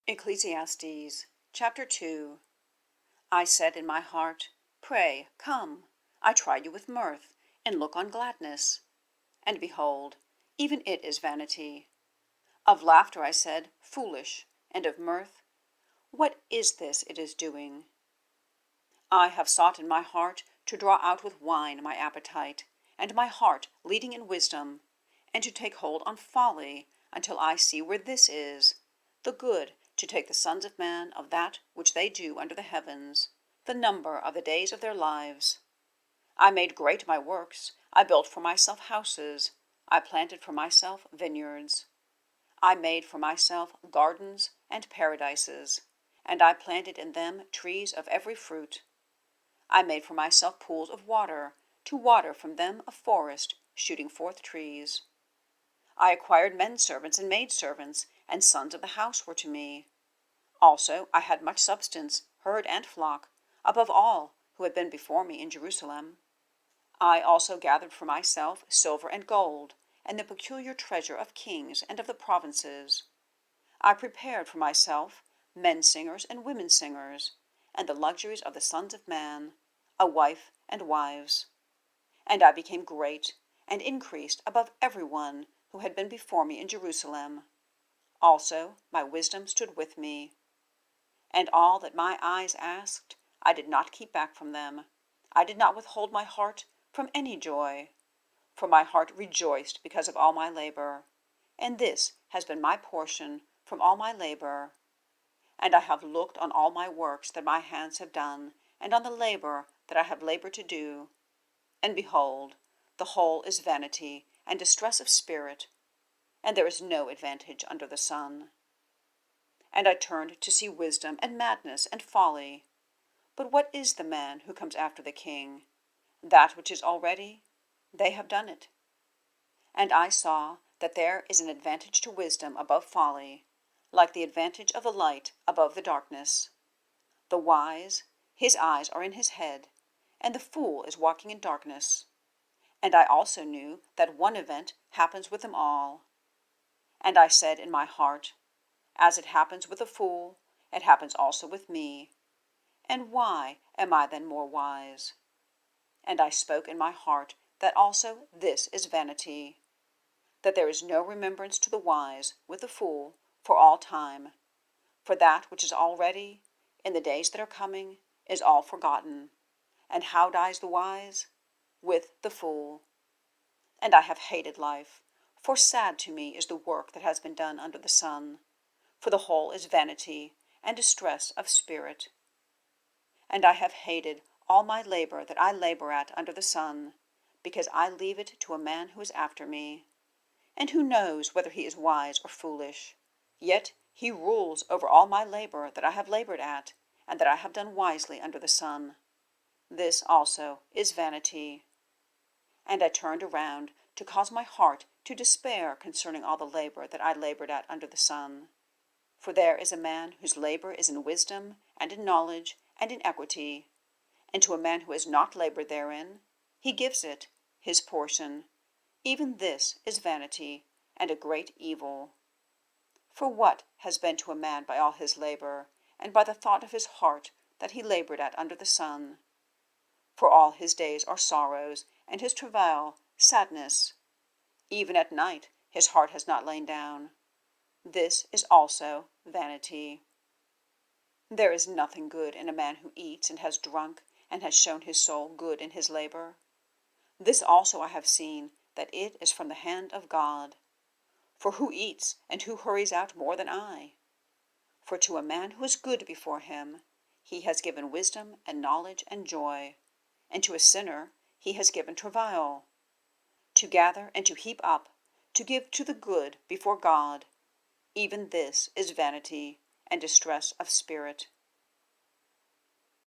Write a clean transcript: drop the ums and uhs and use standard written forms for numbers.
Ecclesiastes chapter 2. I said in my heart, Pray, come, I try you with mirth, and look on gladness. And behold, even it is vanity. Of laughter I said, Foolish, and of mirth, what is this it is doing? I have sought in my heart to draw out with wine my appetite, and my heart leading in wisdom, and to take hold on folly, until I see where this is, the good to take the sons of man of that which they do under the heavens, the number of the days of their lives. I made great my works, I built for myself houses, I planted for myself vineyards. I made for myself gardens and paradises, and I planted in them trees of every fruit. I made for myself pools of water, to water from them a forest, shooting forth trees. I acquired menservants and maidservants, and sons of the house were to me. Also I had much substance, herd and flock, above all who had been before me in Jerusalem. I also gathered for myself silver and gold, and the peculiar treasure of kings and of the provinces. I prepared for myself men singers and women singers, and the luxuries of the sons of man, a wife and wives. And I became great, and increased above every one who had been before me in Jerusalem. Also my wisdom stood with me. And all that my eyes asked, I did not keep back from them. I did not withhold my heart from any joy. For my heart rejoiced because of all my labor, and this has been my portion from all my labor. And I have looked on all my works that my hands have done, and on the labor that I have labored to do. And behold, the whole is vanity and distress of spirit, and there is no advantage under the sun. And I turned to see wisdom and madness and folly. But what is the man who comes after the king? That which is already? They have done it. And I saw that there is an advantage to wisdom above folly, like the advantage of the light above the darkness. The wise, his eyes are in his head, and the fool is walking in darkness. And I also knew that one event happens with them all. And I said in my heart, As it happens with a fool, it happens also with me. And why am I then more wise? And I spoke in my heart that also this is vanity, that there is no remembrance to the wise with the fool for all time. For that which is already, in the days that are coming, is all forgotten. And how dies the wise? With the fool. And I have hated life, for sad to me is the work that has been done under the sun. For the whole is vanity and distress of spirit. And I have hated all my labor that I labor at under the sun, because I leave it to a man who is after me, and who knows whether he is wise or foolish. Yet he rules over all my labor that I have labored at, and that I have done wisely under the sun. This also is vanity. And I turned around to cause my heart to despair concerning all the labor that I labored at under the sun. For there is a man whose labor is in wisdom, and in knowledge, and in equity, and to a man who has not labored therein, he gives it, his portion. Even this is vanity, and a great evil. For what has been to a man by all his labor, and by the thought of his heart that he labored at under the sun? For all his days are sorrows, and his travail sadness. Even at night his heart has not lain down. This is also vanity. There is nothing good in a man who eats and has drunk, and has shown his soul good in his labor. This also I have seen, that it is from the hand of God. For who eats, and who hurries out more than I? For to a man who is good before him, he has given wisdom and knowledge and joy, and to a sinner he has given travail. To gather and to heap up, to give to the good before God, even this is vanity and distress of spirit.